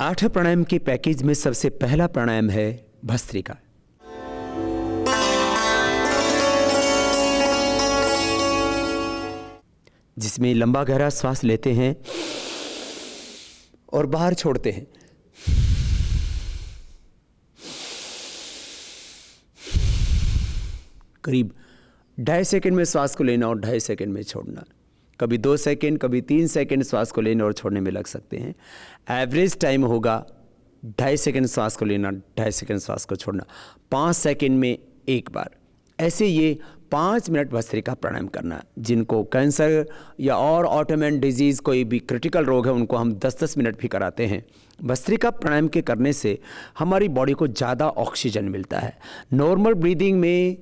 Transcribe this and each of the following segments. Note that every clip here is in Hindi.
8 प्राणायाम के पैकेज में सबसे पहला प्राणायाम है भस्त्रिका। जिसमें लंबा गहरा श्वास लेते हैं और बाहर छोड़ते हैं। करीब 2.5 सेकंड में श्वास को लेना और 2.5 सेकंड में छोड़ना। कभी 2 सेकंड, कभी 3 सेकंड श्वास को लेने और छोड़ने में लग सकते हैं। एवरेज टाइम होगा 2.5 सेकंड श्वास को लेना, 2.5 सेकंड श्वास को छोड़ना, 5 सेकंड में एक बार। ऐसे ये 5 मिनट भस्त्रिका प्राणायाम करना। जिनको कैंसर या और ऑटोइम्यून डिजीज़, कोई भी क्रिटिकल रोग है, उनको हम 10-10 मिनट भी कराते हैं। भस्त्रिका प्राणायाम के करने से हमारी बॉडी को ज़्यादा ऑक्सीजन मिलता है। नॉर्मल ब्रीदिंग में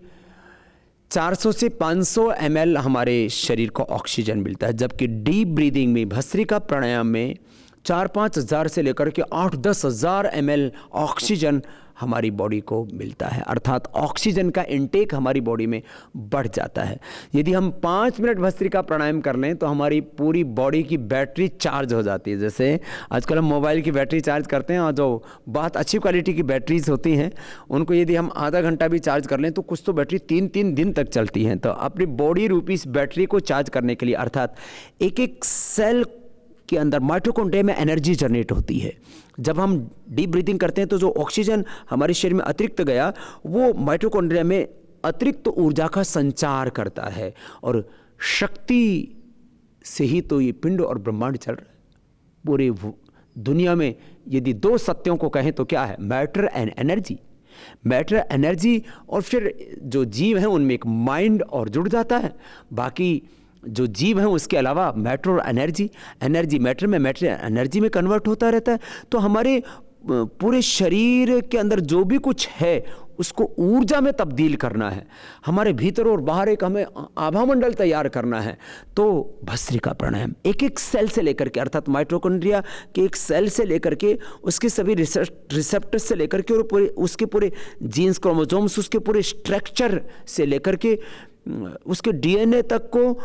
400 से 500 ml हमारे शरीर को ऑक्सीजन मिलता है, जबकि डीप ब्रीदिंग में भस्त्रिका प्राणायाम में 4-5 हज़ार से लेकर के 8-10 हज़ार ml ऑक्सीजन हमारी बॉडी को मिलता है। अर्थात ऑक्सीजन का इनटेक हमारी बॉडी में बढ़ जाता है। यदि हम 5 मिनट भस्त्रिका प्राणायाम कर लें तो हमारी पूरी बॉडी की बैटरी चार्ज हो जाती है। जैसे आजकल हम मोबाइल की बैटरी चार्ज करते हैं, और जो बहुत अच्छी क्वालिटी की बैटरीज होती हैं उनको यदि हम आधा घंटा भी चार्ज कर लें तो कुछ तो बैटरी 3-3 दिन तक चलती हैं। तो अपनी बॉडी रूपी इस बैटरी को चार्ज करने के लिए, अर्थात एक सेल के अंदर माइटोकॉन्ड्रिया में एनर्जी जनरेट होती है। जब हम डीप ब्रीदिंग करते हैं तो जो ऑक्सीजन हमारे शरीर में अतिरिक्त गया, वो माइटोकॉन्ड्रिया में अतिरिक्त ऊर्जा का संचार करता है। और शक्ति से ही तो ये पिंड और ब्रह्मांड चल रहा है। पूरे दुनिया में यदि 2 सत्यों को कहें तो क्या है? Matter and energy. Matter, energy, और फिर जो जीव हैं उनमें एक माइंड और जुड़ जाता है। बाकी जो जीव हैं उसके अलावा मैटर और एनर्जी मैटर में, मैटर एनर्जी में कन्वर्ट होता रहता है। तो हमारे पूरे शरीर के अंदर जो भी कुछ है उसको ऊर्जा में तब्दील करना है। हमारे भीतर और बाहर एक हमें आभा मंडल तैयार करना है। तो भस्त्रिका प्राणायाम एक सेल से लेकर के, अर्थात माइटोकॉन्ड्रिया के एक सेल से लेकर के, उसके सभी रिसेप्टर्स से लेकर के, और उसके पूरे जीन्स, क्रोमोसोम्स, उसके पूरे स्ट्रक्चर से लेकर के उसके डीएनए तक को,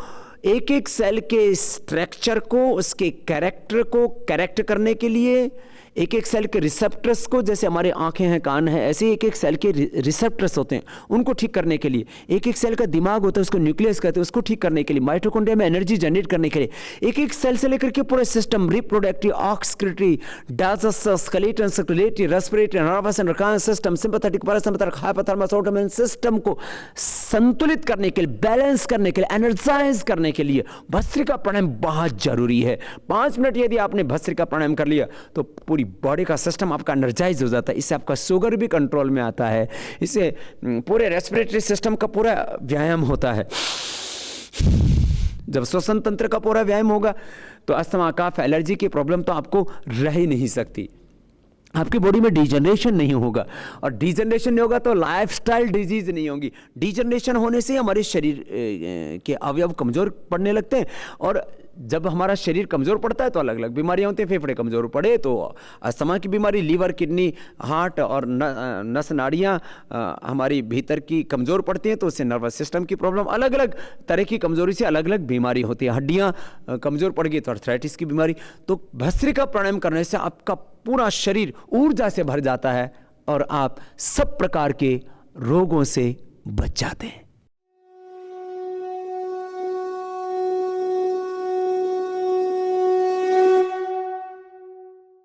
एक सेल के स्ट्रक्चर को, उसके कैरेक्टर को करेक्ट करने के लिए, एक सेल के रिसेप्टर्स को, जैसे हमारे आंखें हैं, कान है, ऐसे एक सेल के रिसेप्टर्स होते हैं, उनको ठीक करने के लिए, एक सेल का दिमाग होता है, उसको न्यूक्लियस कहते हैं, उसको ठीक करने के लिए, माइटोकॉन्ड्रिया में एनर्जी जनरेट करने के लिए, एक सेल से लेकर के पूरे system, reproductive, excretory, digestive, skeletal, circulatory, respiratory, nervous and organ system, sympathetic, parasympathetic, hypothalamus, autonomic system को संतुलित करने के लिए, बैलेंस करने के लिए, एनर्जाइज करने के लिए भस्त्रिका प्राणायाम बहुत जरूरी है। 5 मिनट यदि आपने भस्त्रिका प्राणायाम कर लिया तो पूरी बॉडी का सिस्टम आपका एनर्जाइज हो जाता है। इससे आपका शुगर भी कंट्रोल में आता है। इससे पूरे रेस्पिरेटरी सिस्टम का पूरा व्यायाम होता है। जब श्वसन तंत्र का पूरा व्यायाम होगा तो अस्थमा, कफ, एलर्जी की प्रॉब्लम तो आपको रह ही नहीं सकती। आपकी बॉडी में डिजनरेशन नहीं होगा, और डिजनरेशन नहीं होगा तो लाइफस्टाइल डिजीज नहीं होगी। डिजनरेशन होने से हमारे शरीर के अवयव कमजोर पड़ने लगते हैं, और जब हमारा शरीर कमज़ोर पड़ता है तो अलग अलग बीमारियां होती हैं। फेफड़े कमज़ोर पड़े तो अस्थमा की बीमारी, लीवर, किडनी, हार्ट और नस नाड़ियाँ हमारी भीतर की कमज़ोर पड़ती हैं तो उससे नर्वस सिस्टम की प्रॉब्लम, अलग अलग तरह की कमज़ोरी से अलग अलग बीमारी होती है। हड्डियाँ कमज़ोर पड़ गई तो आर्थराइटिस की बीमारी। तो भस्त्रिका प्राणायाम करने से आपका पूरा शरीर ऊर्जा से भर जाता है और आप सब प्रकार के रोगों से बच जाते हैं।